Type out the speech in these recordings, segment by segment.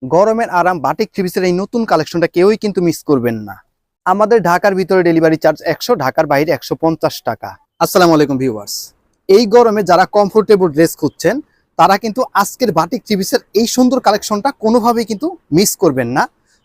গরমের আরাম batik three পিসের এই নতুন কালেকশনটা কেউই কিন্তু মিস করবেন না। আমাদের ঢাকার ভিতরে ডেলিভারি চার্জ 100, ঢাকার বাইরে 150 টাকা। আসসালামু আলাইকুম ভিউয়ার্স। এই গরমে যারা কমফোর্টেবল ড্রেস খুঁজছেন তারা কিন্তু আজকের বাটিক থ্রি পিসের এই সুন্দর কালেকশনটা কোনোভাবেই কিন্তু মিস করবেন না।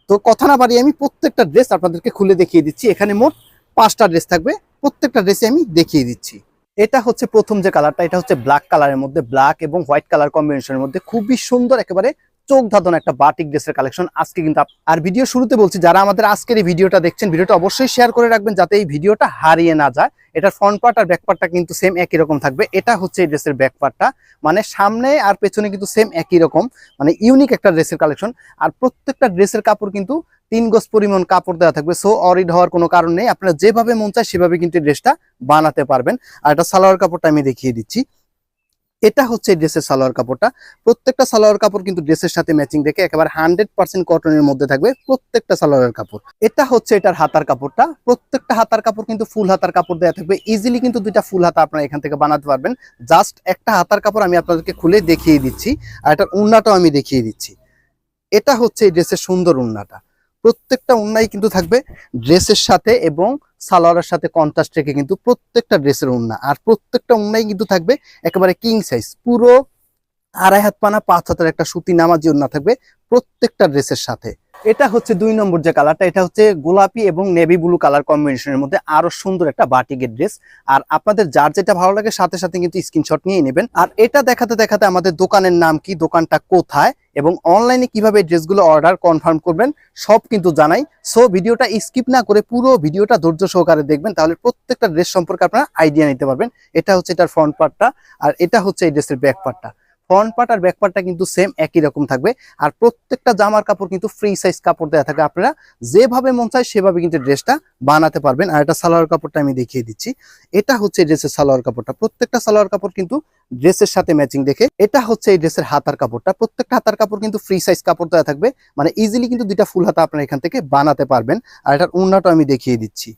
তো কথা না বাড়িয়ে আমি প্রত্যেকটা ড্রেস আপনাদেরকে খুলে দেখিয়ে দিচ্ছি। এখানে মোট 5টা ড্রেস থাকবে, প্রত্যেকটা ড্রেসে আমি দেখিয়ে দিচ্ছি। এটা হচ্ছে প্রথম যে কালারটা, এটা হচ্ছে ব্ল্যাক কালারের মধ্যে, ব্ল্যাক এবং হোয়াইট কালার কম্বিনেশনের মধ্যে খুবই সুন্দর, একেবারে চোখ ধাঁধানো একটা বাটিক ড্রেসের কালেকশন আজকে কিন্তু। আর ভিডিও শুরুতে বলছি, যারা আমাদের আজকের এই ভিডিওটা দেখছেন, ভিডিওটা অবশ্যই শেয়ার করে রাখবেন যাতে এই ভিডিওটা হারিয়ে না যায়। এটার ফ্রন্ট পার্ট আর ব্যাক পার্টটা কিন্তু সেম একই রকম থাকবে। এটা হচ্ছে এই ড্রেসের ব্যাক পার্টটা, মানে সামনে আর পেছনে কিন্তু সেম একই রকম, মানে ইউনিক একটা ড্রেসের কালেকশন। আর প্রত্যেকটা ড্রেসের কাপড় কিন্তু 3 গজ পরিমাণ কাপড় দেওয়া থাকবে, সো অরিড হওয়ার কোনো কারণ নেই। আপনারা যেভাবে মন চায় সেভাবে কিন্তু ড্রেসটা বানাতে পারবেন। আর এটা সালোয়ার কাপড়টা আমি দেখিয়ে দিচ্ছি। এটা হচ্ছে ড্রেসের সালোয়ার কাপড়টা। প্রত্যেকটা সালোয়ার কাপড় কিন্তু ড্রেসের সাথে ম্যাচিং রেখে একেবারে 100% কটনের মধ্যে থাকবে প্রত্যেকটা সালোয়ারের কাপড়। এটা হচ্ছে এটার হাতার কাপড়টা। প্রত্যেকটা হাতার কাপড় কিন্তু ফুল হাতার কাপড় দেওয়া থাকবে। ইজিলি কিন্তু 2টা ফুল হাতা আপনারা এখান থেকে বানাতে পারবেন। জাস্ট একটা হাতার কাপড় আমি আপনাদেরকে খুলে দেখিয়ে দিচ্ছি, আর এটার ওড়নাটাও আমি দেখিয়ে দিচ্ছি। এটা হচ্ছে এই ড্রেসের সুন্দর ওড়নাটা। প্রত্যেকটা ওড়নাই কিন্তু থাকবে ড্রেসের সাথে এবং সালোয়ারের সাথে কন্ট্রাস্ট রেখে কিন্তু প্রত্যেকটা ড্রেসের ওড়না। আর প্রত্যেকটা ওড়নাই কিন্তু থাকবে একেবারে কিং সাইজ, পুরো 2.5 হাত পানা 5 হাতের একটা সুতি নামাজি ওড়না থাকবে প্রত্যেকটা ড্রেসের সাথে। এটা হচ্ছে 2 নম্বর যে কালারটা, এটা হচ্ছে গোলাপি এবং নেভি ব্লু কালার কম্বিনেশনের মধ্যে আরো সুন্দর একটা বাটিকের ড্রেস। আর আপনাদের যার যেটা ভালো লাগে সাথে সাথে কিন্তু স্ক্রিনশট নিয়ে নেবেন। আর এটা দেখাতে দেখাতে আমাদের দোকানের নাম কি, দোকানটা কোথায় এবং অনলাইনে কিভাবে ড্রেসগুলো অর্ডার কনফার্ম করবেন সব কিন্তু জানাই। সো ভিডিওটা স্কিপ না করে পুরো ভিডিওটা ধৈর্য সহকারে দেখবেন, তাহলে প্রত্যেকটা ড্রেস সম্পর্কে আপনারা আইডিয়া নিতে পারবেন। এটা হচ্ছে এটার ফ্রন্ট পার্টটা, আর এটা হচ্ছে এই ড্রেসের ব্যাক পার্টটা। ফ্রন্ট পার্ট আর ব্যাক পার্টটা কিন্তু সেম একই রকম থাকবে। আর প্রত্যেকটা জামার কাপড় কিন্তু ফ্রি সাইজ কাপড় দেওয়া থাকে, আপনারা যেভাবে মন চায় সেভাবে কিন্তু ড্রেসটা বানাতে পারবেন। আর এটা সালোয়ার কাপড়টা আমি দেখিয়ে দিচ্ছি। এটা হচ্ছে ড্রেসের সালোয়ার কাপড়টা। প্রত্যেকটা সালোয়ার কাপড় কিন্তু ড্রেসের সাথে ম্যাচিং দেখে। এটা হচ্ছে এই ড্রেসের হাতার কাপড়টা। প্রত্যেকটা হাতার কাপড় কিন্তু ফ্রি সাইজ কাপড় দেওয়া থাকবে, মানে ইজিলি কিন্তু 2টা ফুল হাতা আপনারা এখান থেকে বানাতে পারবেন। আর এটার ওড়নাটা আমি দেখিয়ে দিচ্ছি।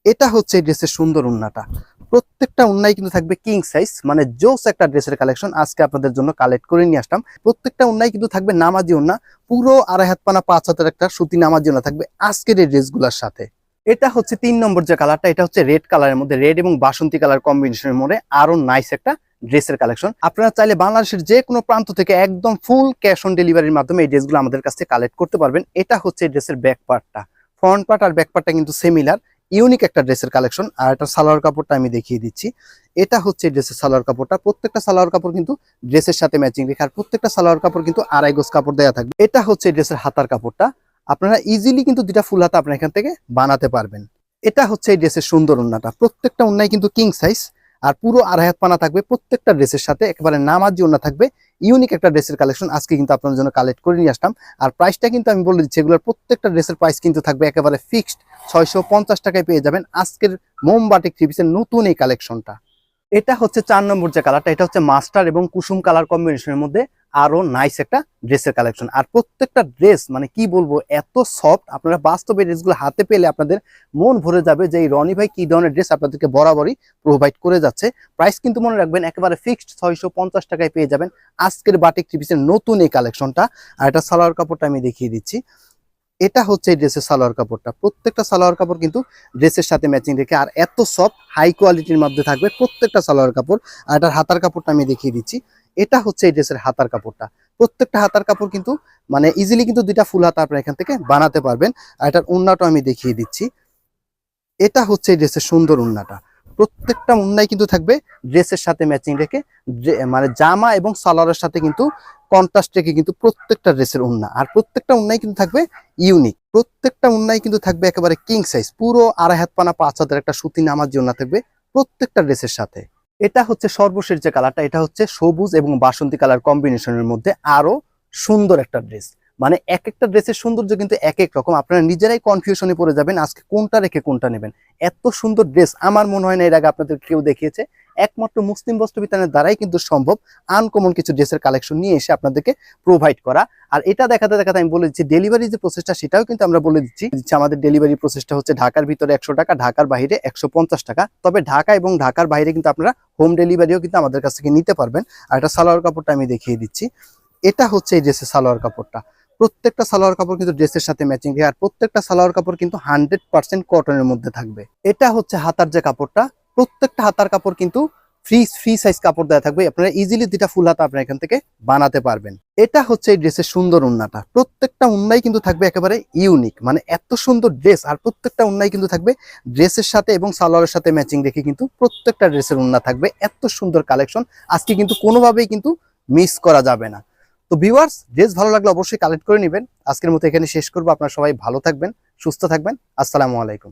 এটা হচ্ছে এই ড্রেসের সুন্দর ওড়নাটা। প্রত্যেকটা ওড়নাই কিন্তু থাকবে কিং সাইজ, মানে জোস একটা ড্রেসের কালেকশন আজকে আপনাদের জন্য কালেক্ট করে নিয়ে আসলাম। প্রত্যেকটা ওড়নাই কিন্তু থাকবে নামাজি ওড়না, পুরো 2.5 হাত পানা 5 হাতের একটা সুতি নামাজি ওড়না থাকবে আজকের এই ড্রেসগুলোর সাথে। এটা হচ্ছে 3 নম্বর যে কালারটা, এটা হচ্ছে রেড কালারের মধ্যে, রেড এবং বাসন্তী কালার কম্বিনেশনের মধ্যে আরো নাইস একটা ড্রেসের কালেকশন। আপনারা চাইলে বাংলাদেশের যে কোনো প্রান্ত থেকে একদম ফুল ক্যাশ অন ডেলিভারির মাধ্যমে এই ড্রেসগুলো আমাদের কাছ থেকে কালেক্ট করতে পারবেন। এটা হচ্ছে ড্রেসের ব্যাক পার্টটা। ফ্রন্ট পার্ট আর ব্যাক পার্টটা কিন্তু সিমিলার, ইউনিক একটা ড্রেসের কালেকশন। আর এটা সালোয়ার কাপড়টা আমি দেখিয়ে দিচ্ছি। এটা হচ্ছে ড্রেসের সালোয়ার কাপড়টা। প্রত্যেকটা সালোয়ার কাপড় কিন্তু ড্রেসের সাথে ম্যাচিং রেখে, আর প্রত্যেকটা সালোয়ার কাপড় কিন্তু 2.5 গজ কাপড় দেওয়া থাকবে। এটা হচ্ছে ড্রেসের হাতার কাপড়টা। আপনারা ইজিলি কিন্তু 2টা ফুল হাতা আপনারা এখান থেকে বানাতে পারবেন। এটা হচ্ছে এই ড্রেসের সুন্দর ওড়নাটা। প্রত্যেকটা ওড়নাই কিন্তু কিং সাইজ, আর পুরো 2.5 হাত পানা থাকবে প্রত্যেকটা ড্রেসের সাথে, একেবারে নামাজি ওড়না থাকবে। ইউনিক একটা ড্রেসের কালেকশন আজকে কিন্তু আপনাদের জন্য কালেক্ট করে নিয়ে আসলাম। আর প্রাইসটা কিন্তু আমি বলে দিচ্ছি, এগুলোর প্রত্যেকটা ড্রেসের প্রাইস কিন্তু থাকবে একেবারে ফিক্সড 650 টাকায় পেয়ে যাবেন আজকের মোমবাটিক থ্রি পিসের নতুন এই কালেকশনটা। এটা হচ্ছে 4 নম্বর যে কালারটা, এটা হচ্ছে মাস্টার এবং কুসুম কালার কম্বিনেশনের মধ্যে আরো নাইস একটা ড্রেসের কালেকশন। আর প্রত্যেকটা ড্রেস মানে কি বলবো, এত সফট, আপনারা বাস্তবে ড্রেসগুলো হাতে পেলে আপনাদের মন ভরে যাবে যে এই রনি ভাই কি ধরনের ড্রেস আপনাদেরকে বরাবরই প্রোভাইড করে যাচ্ছে। প্রাইস কিন্তু মনে রাখবেন একেবারে ফিক্সড 650 টাকায় পেয়ে যাবেন আজকের বাটিক থ্রি পিসের নতুন এই কালেকশনটা। আর এটা সালোয়ার কাপড়টা আমি দেখিয়ে দিচ্ছি। এটা হচ্ছে এই ড্রেসের সালোয়ার কাপড়টা। প্রত্যেকটা সালোয়ার কাপড় কিন্তু ড্রেসের সাথে ম্যাচিং রেখে, আর এত সফট হাই কোয়ালিটির মধ্যে থাকবে প্রত্যেকটা সালোয়ার কাপড়। আর এটার হাতার কাপড়টা আমি দেখিয়ে দিচ্ছি। এটা হচ্ছে এই ড্রেসের হাতার কাপড়টা। প্রত্যেকটা হাতার কাপড় কিন্তু মানে ইজিলি কিন্তু 2টা ফুল হাতা আপনারা এখান থেকে বানাতে পারবেন। আর এটার ওড়নাটা আমি দেখিয়ে দিচ্ছি। এটা হচ্ছে এই ড্রেসের সুন্দর ওড়নাটা। প্রত্যেকটা ওড়নাই কিন্তু থাকবে ড্রেসের সাথে ম্যাচিং রেখে, মানে জামা এবং সালোয়ারের সাথে কিন্তু কন্ট্রাস্ট রেখে কিন্তু প্রত্যেকটা ড্রেসের ওড়না। আর প্রত্যেকটা ওড়নাই কিন্তু থাকবে ইউনিক। প্রত্যেকটা ওড়নাই কিন্তু থাকবে একেবারে কিং সাইজ, পুরো 2.5 হাত পানা 5 হাতের একটা সুতি নামাজি ওড়না থাকবে প্রত্যেকটা ড্রেসের সাথে। এটা হচ্ছে সর্বশেষ যে কালারটা, এটা হচ্ছে সবুজ এবং বাসন্তী কালার কম্বিনেশনের মধ্যে আরো সুন্দর একটা ড্রেস। মানে এক একটা ড্রেসের সৌন্দর্য কিন্তু এক এক রকম, আপনারা নিজেরাই কনফিউশনে পড়ে যাবেন আজকে কোনটা রেখে কোনটা নেবেন। এত সুন্দর ড্রেস আমার মনে হয় না এর আগে আপনাদের কেউ দেখিয়েছে। একমাত্র মুসলিম বস্ত্র বিতানের দ্বারাই কিন্তু সম্ভব আনকমন কিছু ড্রেসের কালেকশন নিয়ে এসে আপনাদেরকে প্রোভাইড করা। আর এটা দেখাতে দেখাতে আমি বলে দিচ্ছি ডেলিভারি যে প্রসেসটা সেটাও কিন্তু আমরা বলে দিচ্ছি। আমাদের ডেলিভারি প্রসেসটা হচ্ছে ঢাকার ভিতরে 100 টাকা, ঢাকার বাইরে 150 টাকা। তবে ঢাকা এবং ঢাকার বাইরে কিন্তু আপনারা হোম ডেলিভারিও কিন্তু আমাদের কাছ থেকে নিতে পারবেন। আর এটা সালোয়ার কাপড়টা আমি দেখিয়ে দিচ্ছি। এটা হচ্ছে এই ড্রেসের সালোয়ার কাপড়টা। প্রত্যেকটা সালোয়ার কাপড় কিন্তু ড্রেসের সাথে ম্যাচিং থাকে, আর প্রত্যেকটা সালোয়ার কাপড় কিন্তু 100% কটনের মধ্যে থাকবে। এটা হচ্ছে হাতার যে কাপড়টা, প্রত্যেকটা হাতার কাপড় কিন্তু ফ্রি সাইজ কাপড় দেওয়া থাকবে, আপনারা ইজিলি দুটা ফুল হাতা আপনারা এখান থেকে বানাতে পারবেন। এটা হচ্ছে এই ড্রেসের সুন্দর ওন্নাটা, প্রত্যেকটা ওন্নাই কিন্তু থাকবে একেবারে ইউনিক, মানে এত সুন্দর ড্রেস, আর প্রত্যেকটা ওন্নাই কিন্তু থাকবে ড্রেসের সাথে এবং সালোয়ারের সাথে ম্যাচিং রেখে কিন্তু প্রত্যেকটা ড্রেসের ওন্না থাকবে। এত সুন্দর কালেকশন আজকে কিন্তু কোনোভাবেই কিন্তু মিস করা যাবে না। তো ভিউয়ার্স, ড্রেস ভালো লাগলে অবশ্যই কালেক্ট করে নেবেন। আজকের মতো এখানে শেষ করবো। আপনারা সবাই ভালো থাকবেন, সুস্থ থাকবেন। আসসালামু আলাইকুম।